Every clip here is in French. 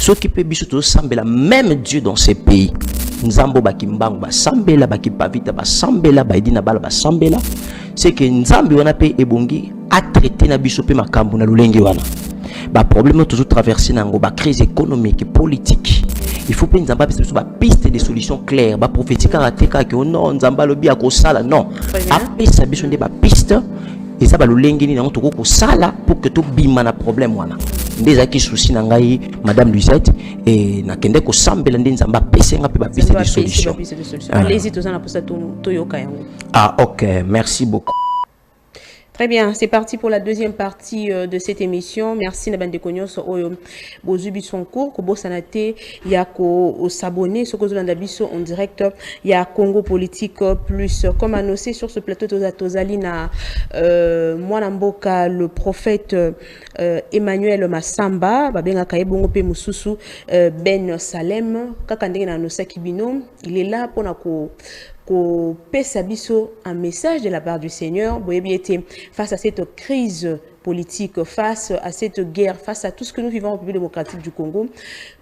ceux qui peuvent biso sambela même Dieu dans ces pays. Nzambo bakimbangu ba sambela bakipavita ba sambela ba idina bala ba sambela. C'est que nzambi wana pe ebongi a traité na biso pe makambu na lulenge wana. Ba problème toujours traversé nango ba crise économique et politique. Il faut pas nzamba pesa ba piste de solutions claires, ba prophétique rateka que non nzamba lobi akosala non. Apesa biso nde ba piste et ça ba lulenge ni nango toko ko sala pour que to bima na problème wana. Ndeza ki souci na ngai madame Luisette et na kende ko sambela nde nzamba pesa nga pe ba piste de solutions. Allez-y tous na posa to yoka yango. Ah OK, merci beaucoup. Très bien, c'est parti pour la deuxième partie de cette émission. Merci Nabande Konyos Oyo Bozubi son cours, Kobo Sanate, Yako s'abonner, Sokozolanda Biso en direct, ya Congo Politique Plus. Comme annoncé sur ce plateau Tozalina Mwanamboka, le prophète Emmanuel Massamba, Babenga Kaebongo Pe Mususu, Ben Salem, Kakandenge na Nosa Kibino, il est là pour Pesabiso un message de la part du Seigneur. Face à cette crise politique, face à cette guerre, face à tout ce que nous vivons en République démocratique du Congo,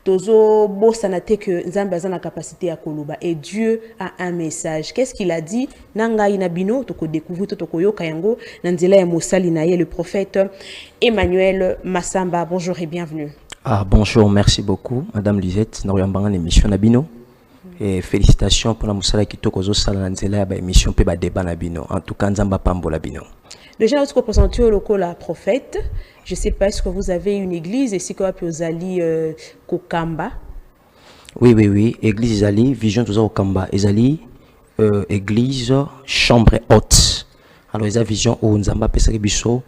Tozo Bosanate que Nzamba a la capacité à Koluba et Dieu a un message. Qu'est-ce qu'il a dit? Nanga inabino toko découvrir toko yo kayango nandela ya Mosali naye le prophète Emmanuel Massamba. Bonjour et bienvenue. Ah bonjour, merci beaucoup Madame Lisette. Nous avons une émission nabino. Et félicitations pour la Moussala qui toko zo sala nzela ba émission pe ba débat nabino. En tout cas Nzamba pambola bino. Déjà, notre représentant au local, la prophète, je ne sais pas, est-ce que vous avez une église et si vous avez Zali Kokamba? Oui, église Zali, vision de Kokamba. Zali, église, chambre haute. Alors, il y a vision où Nzamba Pesaki Biso,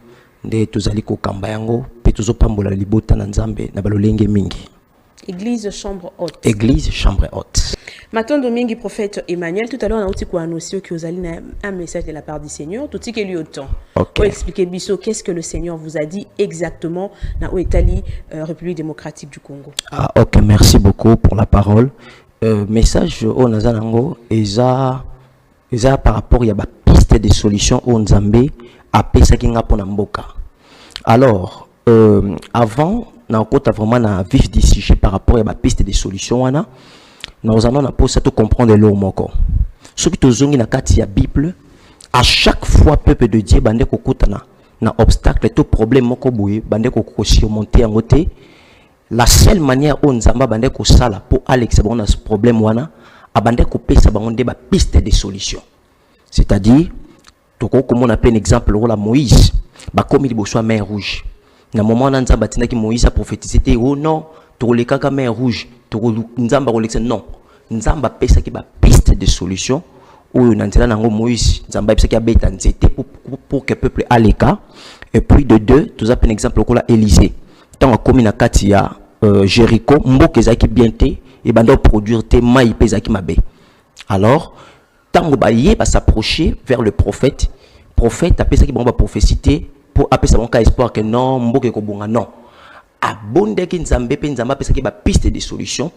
de Tozali Kokamba Yango, Petozo Pambola Libota Nzambe, Nabalolenge Mingi. Église, chambre haute. Église, chambre haute. Maintenant, Domingue, prophète Emmanuel, tout à l'heure, on a aussi annoncé que vous allez un message de la part du Seigneur. Tout ce qui est lié au temps. Pour expliquer, Bisso, qu'est-ce que le Seigneur vous a dit exactement dans l'Italie, République démocratique du Congo. Ah, ok, merci beaucoup pour la parole. Message au Nazanango, et ça par rapport, il y a une piste de solutions au Nzambé, à Pesakinga Ponamboka. Alors, avant, on a vraiment un vif du sujet par rapport à la piste de solutions. Nous allons tout comprendre l'eau moko. Ce qui est dans la Bible, à chaque fois peuple de Dieu bande kokutana na obstacle tout problème moko boye bande ko surmonter en côté. La seule manière où Nzamba bande ko sala pour Alex bon ce problème wana abande ko pesa bangonde ba piste de solution. C'est-à-dire toko comme on appelle un exemple la Moïse ba comme il bosso mer rouge. Na moment na Nzamba tinaki Moïse a prophétisé oh non to le kaka mer rouge. Nzamba Rolex non Nzamba pesa ki ba piste de solution ou nanzela nango Moïse Nzamba pesa ki abeta nzete pour que peuple aleka et puis de deux tout un exemple comme Élysée tant comme na kati ya Jéricho mboka ezaki bien te et bando produire te mai pesa ki mabe alors tant ba yé ba s'approcher vers le prophète a pesa ki bon ba prophétie pour apesa bon ka espoir que non mboka ko bonga non abonde ki Nzambe pe Nzamba pesa ki ba piste de solution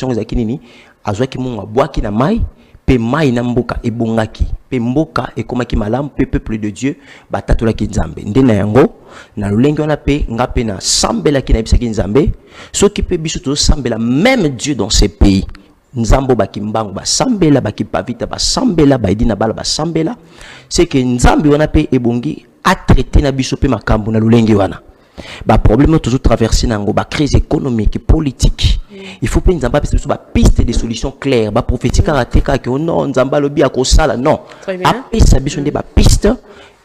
ezaki nini azwaki munga bwaki na mai pe mai na mboka ebongaki pe mboka ekomaki malamu pe peuple de Dieu batatolaki Nzambe nde na yango na lolenge wana pe nga pe na sambelaki na bisaki Nzambe soki pe biso to sambela même Dieu dans ces pays Nzambo bakimbangu ba sambela bakipavita ba sambela ba idina bala ba sambela c'est que Nzambe wana pe ebongi a traité na biso pe makambu na lolenge wana. Bah problème toujours traversé dans la crise économique et politique. Il faut pas Nzamba pesa ba piste de solutions claires, ba prophétique rateka que non Nzamba lobi akosala non. Apesa biso nde ba piste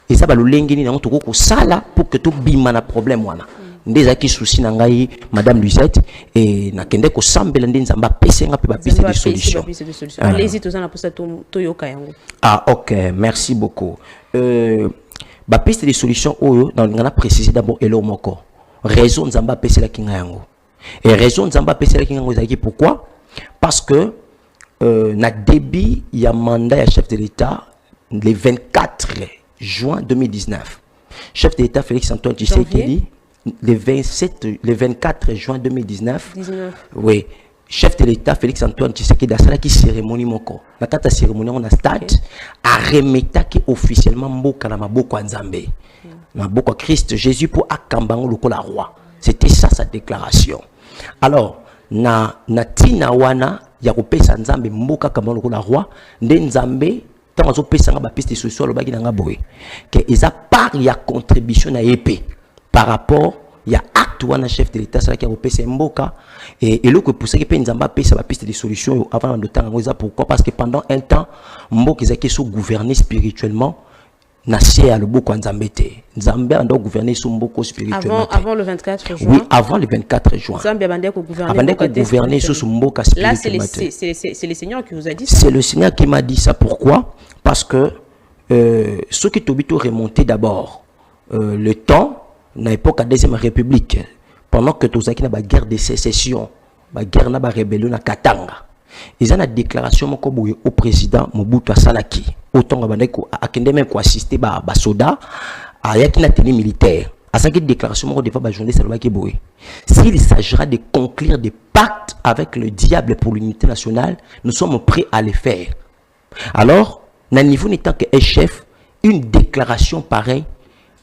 et ça ba lolenge ni nango toko ko sala pour que to bima na problème wana. Ndeza ki souci na ngai madame Luisette et na kende ko sambela nde Nzamba pesa nga pe ba piste de solutions. Allez-y tous na posa to yoka yango. Ah OK, merci beaucoup. Ba piste de solution oyo dans ngana préciser d'abord elo moko raison Nzamba pesa la kinga yango et raison Nzamba pesa la kinga yango zaki pourquoi parce que na début il y a mandat ya chef de l'État le 24 juin 2019 chef de l'État Félix Antoine Tshisekedi le 24 juin 2019 oui chef de l'État Félix Antoine Tshisekedi a sala ki cérémonie moko na kata cérémonie on a stade a remeta ki officiellement mboka na maboko ya Nzambe na maboko ya Christ Jésus pour akambango lokola roi c'était ça sa déclaration alors na tina wana ya kopesa nzambe mboka kama lokola roi nde nzambe tant azo pesa nga ba piste social lo baki nga boye que eza part ya contribution na épée par rapport ya acte wana chef de l'état ça qui a kopesa mboka et le que pour ça que pe nzamba pesa ba piste de solution avant de temps ngo eza pourquoi parce que pendant un temps mboka eza qui sous gouverner spirituellement Nassia le beaucoup Nzambete. Nzambe a donc gouverné sous beaucoup spirituellement. Avant le 24 juin. Oui, avant le 24 juin. Nzambe a gouverné. Avant de gouverner sous beaucoup spirituellement. Là, c'est le Seigneur qui vous a dit ça. C'est le Seigneur qui m'a dit ça. Pourquoi? Parce que ce qui est remonté d'abord, le temps, à l'époque de la Deuxième République, pendant que tout ça qui n'a pas guerre de sécession, la guerre n'a pas rébellion à Katanga. Ils ont une déclaration au président Mobutu Salaki. Autant que même assister à soda à une tenue militaire. À cette déclaration, on devait journée s'il s'agira de conclure des pactes avec le diable pour l'unité nationale, nous sommes prêts à les faire. Alors, à niveau n'étant qu'un chef, une déclaration pareille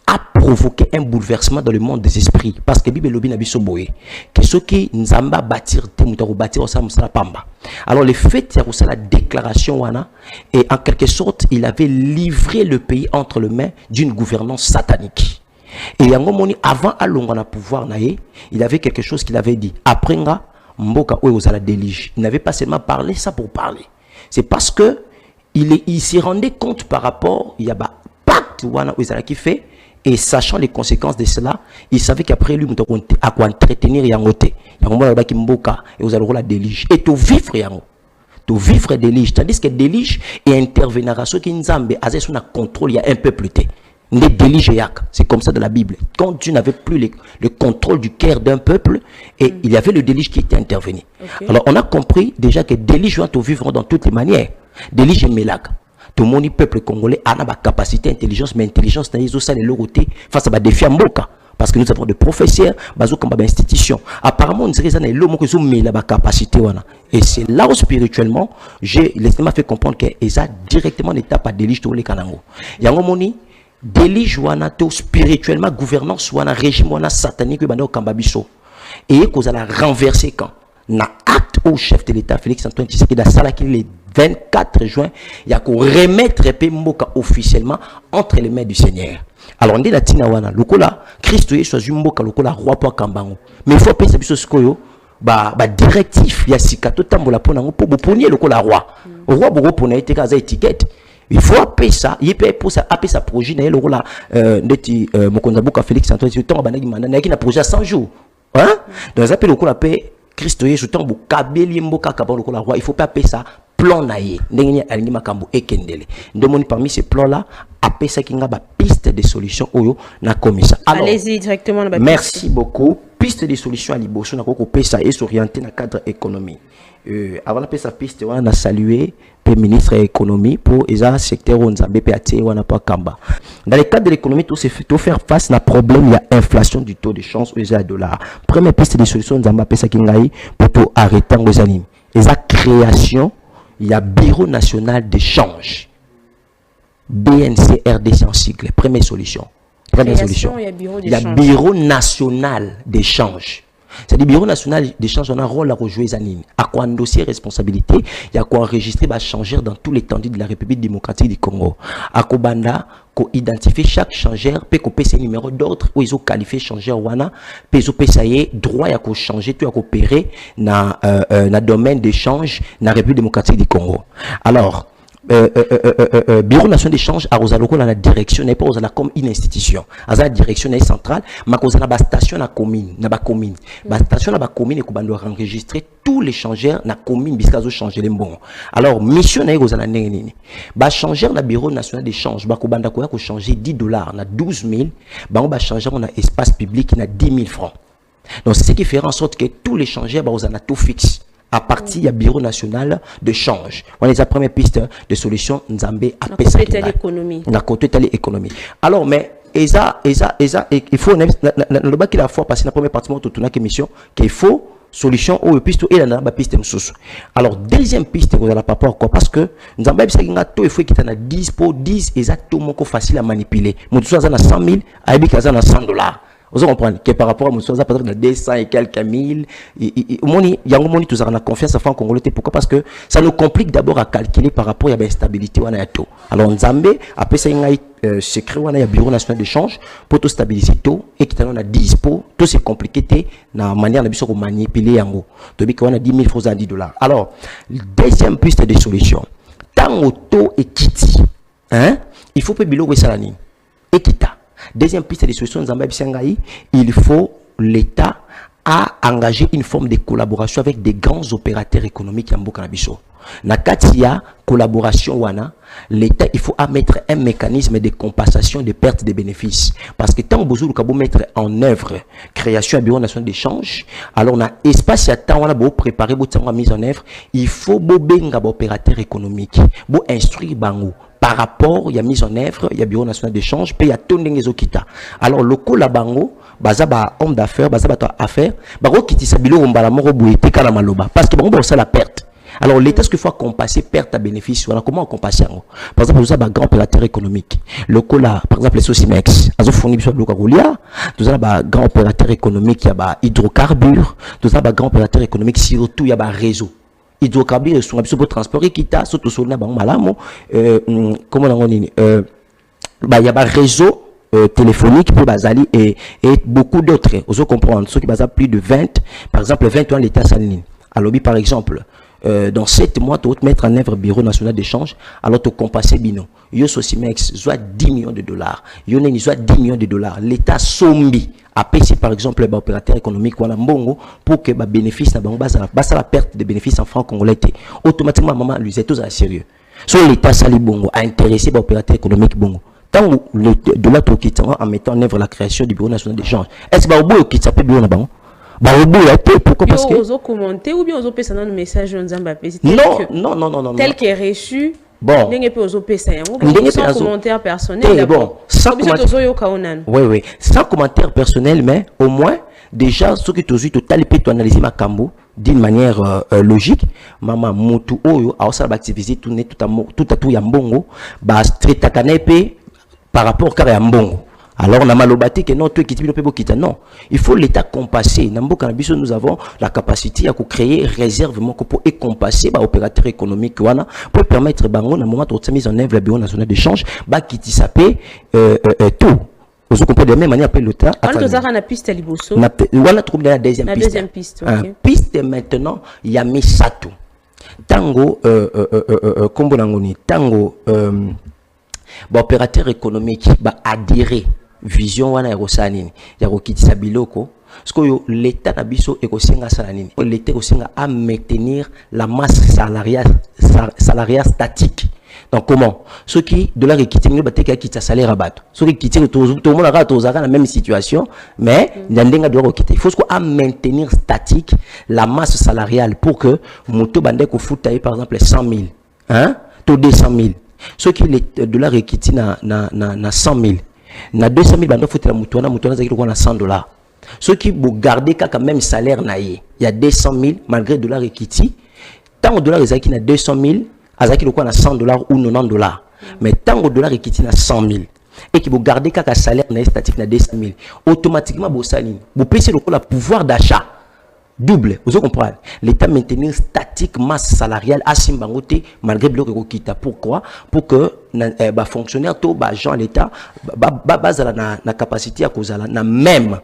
a provoqué un bouleversement dans le monde des esprits. Parce que Bible Lobi n'a boé que ceux qui n'zamba bâtir, bâtir au Samsala Pamba. Alors, le fait de la déclaration, et en quelque sorte, il avait livré le pays entre les mains d'une gouvernance satanique. Et avant à l'ongana pouvoir, il avait quelque chose qu'il avait dit. Après, Mboka Ouzala délige. Il n'avait pas seulement parlé ça pour parler. C'est parce que il s'y rendait compte par rapport, il y a un pacte qui fait. Et sachant les conséquences de cela, il savait qu'après lui, il a quoi entretenir Yangote. Yangote qui mboka et vous allez la délige. Et tout vivre Yango. Tout vivre délige. Tandis que délige et intervenir à ceux qui n'zambe, à ce qu'on contrôle, il y a un peu plus tard. C'est comme ça dans la Bible. Quand Dieu n'avait plus le contrôle du cœur d'un peuple, et il y avait le délige qui était intervenu. Okay. Alors on a compris déjà que délige doit vivre dans toutes les manières. Délige est mélac. Tout le monde, peuple congolais, a la capacité d'intelligence, mais l'intelligence n'a pas de côté face à des défis à Mboka. Parce que nous avons des professeurs, des institutions. Apparemment, on dirait que l'homme qui a la capacité. Et c'est là où spirituellement, l'estimé fait comprendre que ça directement l'étape à délige tous les Kanango. Il y a un moment, délige spirituellement, gouvernance, régime satanique, et qu'on a renversé quand na acte au chef de l'État Félix Antoine Tshisekedi da sala qui le 24 juin il y a qu'on remettre Mboka officiellement entre les mains du Seigneur. Alors on dit la tina wana lokola Christ est choisi Mboka lokola roi pour Kambango. Mais il faut penser biso skoyo ba directif ya sikato tambola pona ngo pour ponyer lokola roi. Roi bogo pona été kaza étiquette. Il faut appeler ça, il peut pour ça appeler ça projet na lokola ndeti mokonza Mboka Félix Antoine Tshisekedi bana ki manana ki na projet à 100 jours. Hein? Dans un peu lokola paix Christ est tout temps kabeli mboka kabalo ko la roi, il faut pas appeler ça plan naïe ndenge alingi makambo ekendele ndomoni parmi ces plans là appeler ça kinga ba piste de solution oyo na komisa. Allez-y directement na ba merci beaucoup. Piste de solution à liboso na ko pesa et s'orienter dans cadre économie. Avant la pesa piste on a salué le ministre de l'économie pour les secteurs où Nzambe PAT ou n'a pas Kamba. Dans le cadre de l'économie, tout faire face à problème, il y a inflation du taux de change aux $. Première piste de solution Nzambe pesa kingai pour tout arrêter aux animes. Et la création, il y a Bureau national d'échange. BNC RDC en sigle. Première solution. Première solution. Il y a Bureau national d'échange. C'est-à-dire, le Bureau national d'échange, on a un rôle à rejouer, à quoi un dossier responsabilité, il y a quoi enregistrer, va changer dans tout l'étendue de la République démocratique du Congo. À Kobanda, qu'on identifie chaque changeur, peut qu'on paye ses numéros d'ordre, où ils ont qualifié changeur, wana, peut qu'on paye ça y est, droit à qu'on changer, tout à coopérer, dans le domaine d'échange, dans la République démocratique du Congo. Alors, Bureau national d'échange à Rosaloko dans la direction n'est pas comme une institution à la direction est centrale mais qu'on a la station na commune na ba commune ba station na ba commune et qu'on doit enregistrer tous les changeurs na commune biscazo changer les bons. Alors mission na Rosala nini ba changer na Bureau national d'échange ba ko banda ko changer $10 na 12 000 ba on ba changer on a espace public na 10 000 francs. Donc c'est ce qui fait en sorte que tous les changeurs ba on a tout fixe à partir du Bureau national de change. On est la première piste de solution Nzambe à pesa l'économie. Na côté de l'économie. Alors mais il faut le bas qu'il a fois passer la première partie de toute notre émission qu'il faut solution ou piste et la piste msusu. Alors deuxième piste vous allez pas pourquoi parce que Nzambe bisa kinga to il faut qu'il y ait 10 pour 10 exactement facile à manipuler. Mon tout ça na 100 000 aibi kaza na $100. Vous comprenez que par rapport à mon choix, par exemple, 200 et quelques mille, il y a un moment où nous avons confiance à franc congolais. Pourquoi? Parce que ça nous complique d'abord à calculer par rapport à l'instabilité. Alors, Nzambé, après ça, il y a secret, il y a bureau national d'échange pour tout stabiliser tout et qui a dispo, tout c'est compliqué, dans la manière de manipuler en haut. Donc, on a 10 000 francs à 10 $. Alors, deuxième piste de solution, tant auto et kitty, hein, il faut que le bureau soit et kita. Deuxième piste de solution, il faut l'État a engagé une forme de collaboration avec des grands opérateurs économiques en Bokanabiso. Nakatia collaboration wana, l'État il faut mettre un mécanisme de compensation des pertes de bénéfices parce que tant besoin de mettre en œuvre création à bureau national d'échange, alors on a espace à temps on a beau préparer la mise en œuvre, il faut benga opérateur économique, beau instruire bango par rapport, il y a mise en œuvre, il y a bureau national d'échange, puis il y a tout les okita. Alors le coup la bango, bazaba homme d'affaires, bazaba affaires, baro kiti sabilo ombala moro bouete kana maloba parce que bango ça la perte. Alors l'État ce qu'il faut compenser perte à bénéfice. Voilà comment on compense. Par exemple, vous avez un grand opérateur économique. Le coup là, par exemple les Sosimex, ils ont fourni sur le Caroulia. Vous avez un grand opérateur économique, il y a hydrocarbures. Vous avez un grand opérateur économique surtout il y a un réseau. Hydrocarbures sont absolument pour transporter quitta surtout sur le malamo comment on dit il y a un réseau téléphonique pour Bazali et beaucoup d'autres. Vous comprenez ceux qui basent plus de 20 par exemple 20 ans l'État saline. Alors par exemple dans 7 mois, tu vas mettre en œuvre le bureau national d'échange, alors tu compenses bino. Yo Sosimex, soit 10 millions de dollars. Yo Neni, soit 10 millions de dollars. L'État sombi a payé par exemple les opérateurs économiques ou mbongo pour que les bénéfices basa la perte de bénéfices en francs congolais. Automatiquement, maman, lui, c'est tout à sérieux. Soit l'État sali bongo a intéressé les opérateurs économiques bongo. Tant le dollar en mettant en œuvre la création du bureau national d'échange. Est-ce que vous avez qui s'appelle bureau national? Pourquoi? Parce que vous avez commenté ou bien vous avez un message non tel qu'est reçu. Bon, sans commentaire personnel. Bon, sans commentaire personnel, mais au moins déjà ce que tu as total peut analyser ma cambo d'une manière logique. Maman mutu oyo a osala activiser tout à tout yambongo ba streta kanepe par rapport à yambongo. Alors, on a malobati que non, non. Il faut l'État compasser. Nous avons la capacité à créer réservement pour compasser les opérateurs économiques pour permettre bango, dans le moment où on a mis en œuvre le bureau national d'échange, qui s'appelle tout. Vous comprenez de la même manière, l'État. On a la piste à Liboso. On a trouvé la deuxième piste. Deuxième piste, ok. Piste maintenant, il y a Misato. Tango, Tango, opérateur économique, adhérer. Vision wana ya nini ya kokitisa biloko parce que l'État na biso ekosenga sala nini l'État ekosenga à maintenir la masse salariale statique. Donc comment ceux qui de la rekitini bateka kitsa salaire abato ceux qui kitini tout le monde a dans la même situation mais ndenga doit quitter il faut à maintenir statique la masse salariale pour que moto bande ko futa par exemple 100 000 hein to 200 000 ceux qui de la rekitini na 100 000 na 200 000 bando faut la mutuana zaki ko na $100. Ceux qui vous gardez quand même salaire naïe, il y a 200 000 malgré dollar equity. Tant au dollar zaki na 200 000, azaki ko na $100 ou $90. Mais tant au dollar equity na 100 000 et qui vous gardez quand salaire naïe statique na 200 000, automatiquement vous saline. Vous payez le pouvoir d'achat double. Vous comprenez? L'État maintenir statique masse salariale à Simbangote malgré le quitta. Pourquoi? Pour que les fonctionnaires, tous les gens l'État, base la capacité à cause la même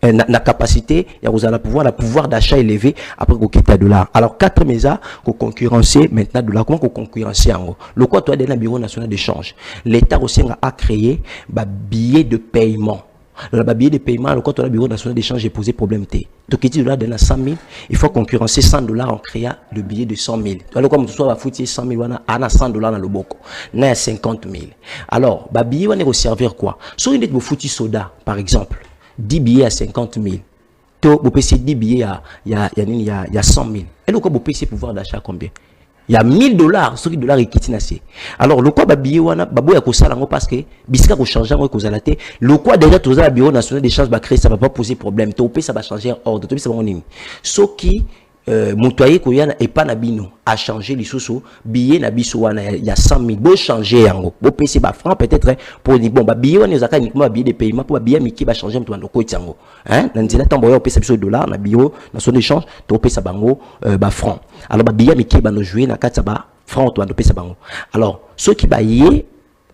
la capacité à pouvoir d'achat élevé après qu'on quitte $. Alors 4 mesa qu'on concurrencer maintenant $. Comment qu'on concurrencer en gros? Le quoi toi dans le bureau national d'échange, l'État aussi a créé billet de paiement. Le billet de paiement, quand on a le bureau national d'échange, j'ai posé problème. Donc, il y a 100 000, il faut concurrencer $100 en créant le billet de 100 000. Alors, comme tu sois foutu 100 000, on a $100 dans le boko. On a 50 000. Alors, le billet, on est au servir quoi? Si on est au foutu soda, par exemple, 10 billets à 50 000. Vous payez 10 billets à 100 000. Et donc, vous payez pouvoir d'achat combien? Il y a $1000, ce qui $. Est quitté. Alors, le quoi, babillet, wana, babo, ya kosalango parce que, bisika ko changer, ko kozalate, le quoi, déjà, tout ça, le bureau national d'échange va créer, ça va pas poser problème. Topé, ça va changer ordre. Topé, ça va en ligne. Ce qui, mutuaye koyana et pas na bino a changé les sous billet na biso wana il y a 100 000 beau changer yango beau PC ba franc peut-être pour dire bon ba billet wana ezaka uniquement billet de paiement pour billet miki ba changer mtu ndoko tiango hein na nzela tambo yo pesa biso dollar na bio na son échange to pesa bango ba franc alors ba billet miki ba no jouer na kata ba franc to ndo pesa bango alors ceux qui ba yé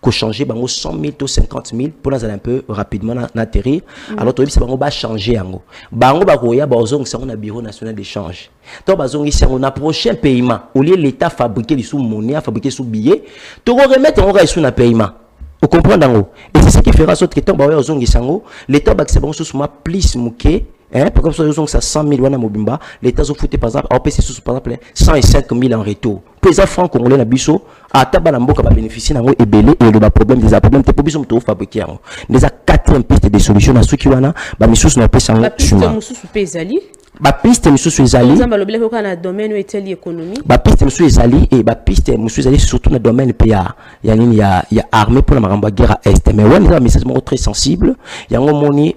ko changer bango 100 000 to 50 000 pour nous aller un peu rapidement na atterrir alors to bisa bango ba changer yango bango ba koya ba ozong sa na bureau national d'échange to bazong ici on a prochain paiement au lieu l'état fabriquer les sous monnaie fabriquer sous billet to remettre on sous na paiement vous comprenez et c'est ce qui fera sorte que to ba ozong isango l'état ba c'est bango sous ma plus muké hein par exemple ça 100 000 wana mobimba l'état zo fouté par exemple au PC sous par exemple 105 000 en retour pesa franc congolais na biso ata bana mboka ba bénéficier nango ebele et le problème des problèmes te biso mto fabriquer yango des quatrième piste de solution na suki wana ba misusu na pesa yango chuma mususu pezali ba piste misusu ezali nzamba lobele ko na domaine eteli économie ba piste misusu ezali et ba piste misusu ezali surtout na domaine PA ya nini ya armée pour la maramba guerre à est mais wana un message très sensible yango moni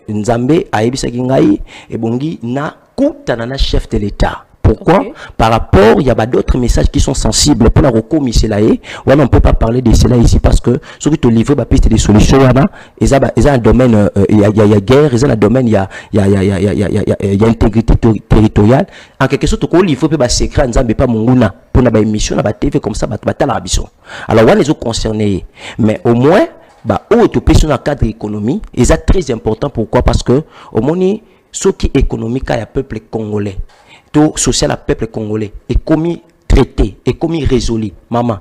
nzambe ayebisa kingai et bongi na kutana na chef de l'état. Pourquoi? Okay. Par rapport, il y a d'autres messages qui sont sensibles pour la recommission là. On ne peut pas parler de cela ici parce que ce qui te livre la piste des solutions là, il y a un domaine, il y a guerre, il y a un domaine, il y a intégrité territoriale. En quelque sorte, qu'on livre peut pas secret, nzambe pas munguna pour la émission, la TV comme ça, battre la biso. Alors on est concernés, mais au moins, bah où tu peux sur un cadre économique, et c'est très important. Pourquoi? Parce que au moins, ce qui est économique à peuple congolais. Tout social à peuple congolais est commis traité et commis résolu maman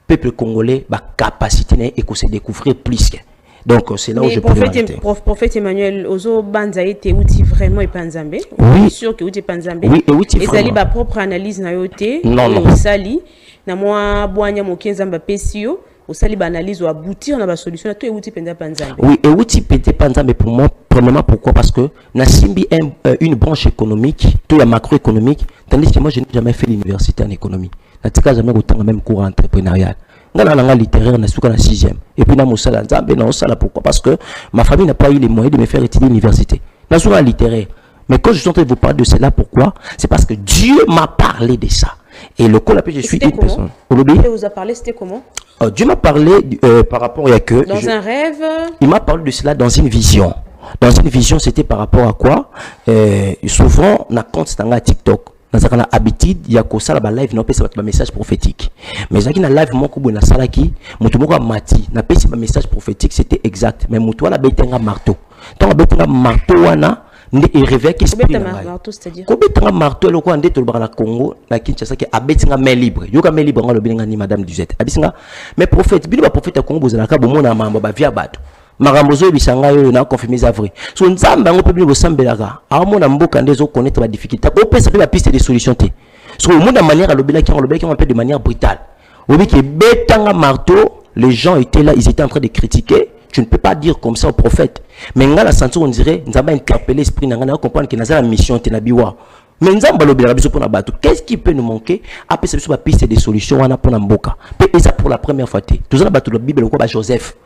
peuple congolais ba capacité et qu'on se découvrir plus que donc c'est là où je peux prophète Emmanuel Ozo Banza était outil vraiment et panzambe oui sûr que outil panzambe oui et outil et sali ba propre analyse na yote non sali na moi boanya mokenza mba pesio au sali ba analyse ou aboutir na ba solution na tout outil penda panzambe oui et outil penda panzambe pour moi premièrement pourquoi parce que na simbi une branche économique tout la macroéconomique tandis que moi je n'ai jamais fait l'université en économie na tika jamais autant même cours entrepreneurial ngana littéraire na suka na 6e et puis na mosala nzambe na osala pourquoi parce que ma famille n'a pas eu les moyens de me faire étudier l'université na suka littéraire mais quand je suis en train de vous parler de cela pourquoi c'est parce que Dieu m'a parlé de ça et le coup là je suis une personne Dieu vous a parlé c'était comment? Dieu m'a parlé par rapport à que dans un rêve il m'a parlé de cela dans une vision. Dans une vision, c'était par rapport à quoi? Souvent, on a compte dans TikTok. Dans une habitude, il y a que ça la live, non, c'est un message prophétique. Mais il y a live, mon couple, na salaki, mon tout monde mati, n'a pas un message prophétique, c'était exact. Mais mon toi la bête un marteau. Tant la bête un marteau, wana, et réveille qui se marteau, c'est-à-dire. Comment un marteau, le quoi, on dit tout le bar la Congo, la Kinshasa, qui a bête un main libre. Yoka main libre, on le bien ni Madame Duzette. Abisinga, mais prophète, bien le prophète à Congo, vous avez un cas, bon, on a un via bateau. Marambozo bisanga yo na confirmer ça vrai so nzamba ngo public bosambelaka amona mboka ndezo connaître ba difficulté ko pesa pe ba piste de solution te so au monde manière à lobela qui on peut de manière brutale obi ki betanga marteau les gens étaient là ils étaient en train de critiquer tu ne peux pas dire comme ça au prophète mais ngala sentir on dirait nzamba interpeller esprit ngana comprendre que nazala mission te na biwa mais nzamba lobela biso pona bato qu'est-ce qui peut nous manquer après c'est ba piste de solution wana pona mboka et ça pour la première fois te tous na bato la Bible ko ba Joseph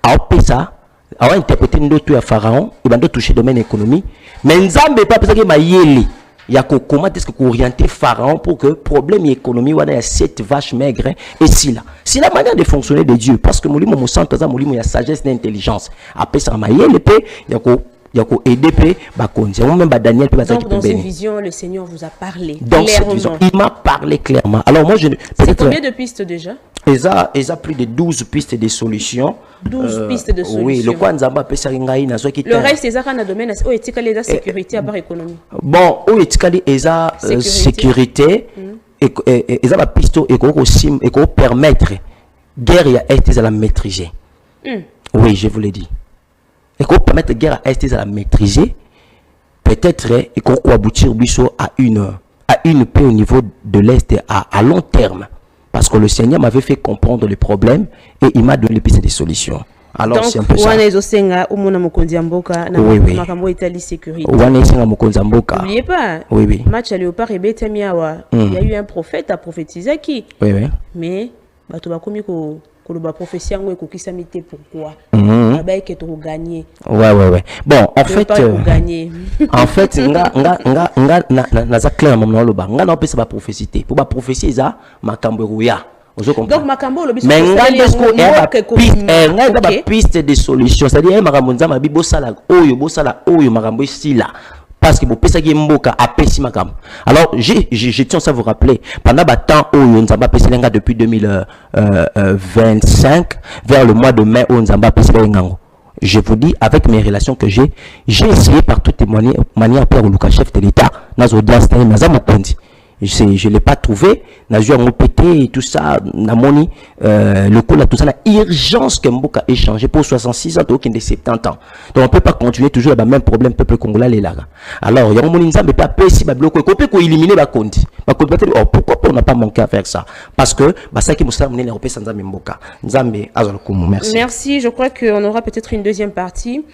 a pesa a interprété ndoto ya pharaon et bando toucher domaine économie mais nzambe pas parce que mayele ya ko comment est-ce que orienter pharaon pour que problème économie wana ya cette vache maigre et si la manière de fonctionner de Dieu parce que molimo mo centre za molimo ya sagesse et intelligence après ça mayele pe ya ko aider pe ba konzi même ba Daniel pe ba donc dans cette vision le Seigneur vous a parlé donc cette vision, il m'a parlé clairement alors moi je c'est combien de pistes déjà? Ils ont plus de 12 pistes de solutions. 12 pistes de solutions. Oui, le quoi nzamba pe saringai na zo ki le reste c'est ça dans le domaine où éthiquement les sécurité à part économie. Bon, où éthiquement les sécurité et ils ont la piste et ko sim et ko permettre guerre ya est à la maîtriser. Oui, je vous l'ai dit. Et ko permettre guerre à est à la maîtriser peut-être et ko aboutir biso à une paix au niveau de l'est à long terme. Parce que le Seigneur m'avait fait comprendre le problème et il m'a donné des solutions. Alors c'est un peu ça. Oui, oui. N'oubliez pas, oui. Match à Léopard et Betamiawa, il y a eu un prophète à prophétiser qui. Oui, oui. Mais, tu vas commis koloba prophétie ngo ekokisamité pourquoi ba ke to gagner. Ouais. Bon, en fait en fait nga na za clair maman loba. Nga na pesa ba prophétie. Pour ba prophétie za makambo ruya. Donc makambo lobi mais nga ba piste de solution, c'est-à-dire makambo nzama bi bosala oyo makambo sila. Parce que vous pensez que mboka a pessi makam. Alors je tiens à vous rappeler pendant le temps où Nzamba pessi lenga depuis 2025 vers le mois de mai où Nzamba pessi lenga. Je vous dis avec mes relations que j'ai essayé par toutes les manières pour le chef de l'État dans audience Nazama Pondi. Je l'ai pas trouvé, n'a joué en pété et tout ça, n'a moni le coup là tout ça, la urgence que Mboka ait changé pour 66 ans, aucun de 70 ans. Donc on peut pas continuer toujours le même problème peuple congolais les là. Alors il y a un moni nzambe pas pesi ba bloquer, on peut éliminer ba kondi. Ba kondi pourquoi on n'a pas manqué à faire ça? Parce que bah ça qui nous sert mener repère sans nzambe Mboka. Nzambe azalokumu, merci. Merci, je crois qu'on aura peut-être une deuxième partie.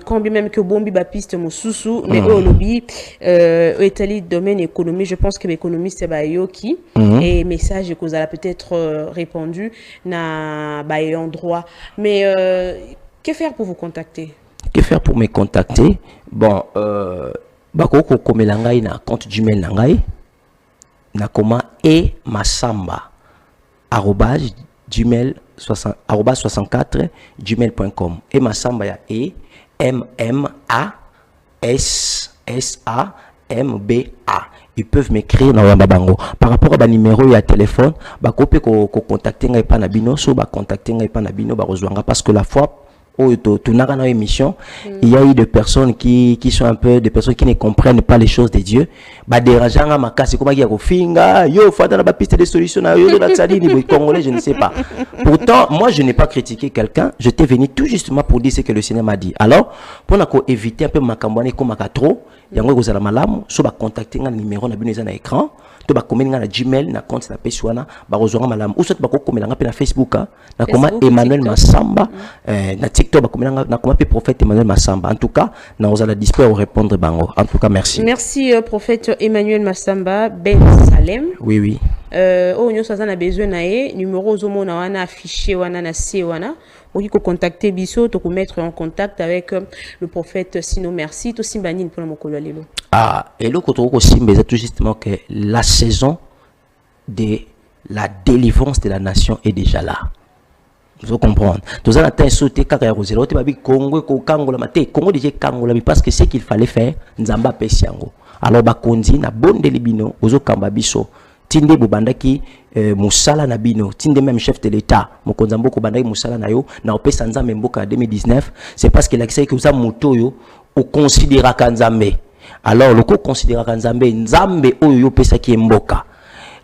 Quand bien même que bombi ba piste mosusu, mais au lobby Italie domaine économie, je pense que l'économiste est Bayoki et message que vous allez peut-être répondu na Bayon droit. Mais que faire pour vous contacter? Que faire pour me contacter? Bon, bakoko komelangai na compte Gmail nangai na koma e masamba @gmail 64 gmail.com et masamba ya e MMASSAMBA. Ils peuvent m'écrire dans Babango. Par rapport à numéro et à téléphone, contacter ngai pa na bino, so contacter ngai pa na bino parce que la fois où tu n'as pas émission, il y a eu des personnes qui sont un peu des personnes qui ne comprennent pas les choses de Dieu. Dérangeant ma casse, comment il y a finga, yo faut dans la piste de solution, yo la tsali ni congolais, je ne sais pas. Pourtant, moi je n'ai pas critiqué quelqu'un, j'étais venu tout justement pour dire ce que le Seigneur m'a dit. Alors, pour éviter un peu ma cambouane comme ma trop, yango ko zala malamu, so contacter un numéro na bino na écran. To ba komena na Gmail na compte na peswana ba rozonga malamu ou soit ba ko komela na Facebook na koma Emmanuel Massamba na TikTok ba komena na koma prophète Emmanuel Massamba. En tout cas na ozala dispo à répondre bango. En tout cas merci. Merci prophète Emmanuel Massamba Ben Salem. Oui. Oh nyo saza na besoin na e numéro zomo na wana affiché wana na C wana. Oki ko contacter biso to ko mettre en contact avec le prophète Sino merci to simbanine pour mokolo lelo. Et le côté aussi, mais c'est tout justement que la saison de la délivrance de la nation est déjà là. Vous comprenez? Tout ça, on a sauté Congo, Congo, Congo déjà Congo, parce que ce qu'il fallait faire, Nzamba Pesiango. Alors, Bakondi, na bon delibino, Ozo Kambabiso, Tinde Bobandaki, Moussala Nabino, Tinde même chef de l'État, Mokonzambo Kobandaki Moussala Nayo, na Opesa Nzambe Mboka 2019, c'est parce qu'il a accès que vous avez moto, au considéra Kanzambe. Alors le coup considère que Nzambe oyo pesa ki mboka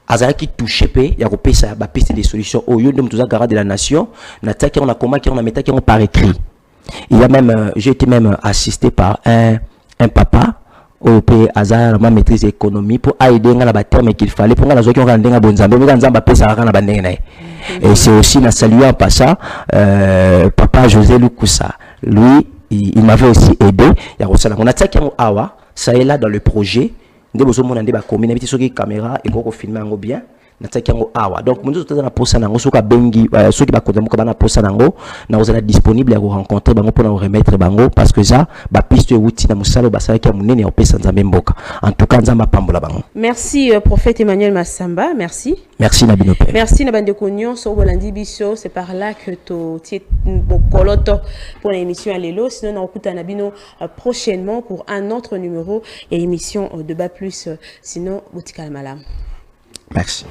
azala ki touché pe ya ko pesa ba piste des solutions oyo ndem tuza garant de la nation na taki on a comment qui on a metaki on par écrit. Il y a même j'ai été même assisté par un papa au pays azala ma maîtrise économie pour aider nga na ba terme qu'il fallait pour nga nazo ki on ndenga bonzambe nga nzamba pesa ka na bandenge na. Et c'est aussi na saluer en passant papa José Lukusa. Lui il m'avait aussi aidé ya ko sala on a taki on awa. Ça est là dans le projet. Nous avons des caméras sur caméra et qu'on filme bien. Donc, nous sommes posa nango soka bengi ceux qui ba kodamo ka bana posa nango na ozala disponible à vous rencontrer bango pour nous remettre bango parce que ça ba piste wuti na musalo basala ki munene opesa nzambe mboka. En tout cas nzamba pambola bango. Merci prophète Emmanuel Massamba, merci. Merci na bino père. Merci na bande konyon so bolandi biso, c'est par là que to tie bokoloto pour l'émission Alelo, sinon on écoute na bino prochainement pour un autre numéro et émission de bas plus sinon botika malam. Merci.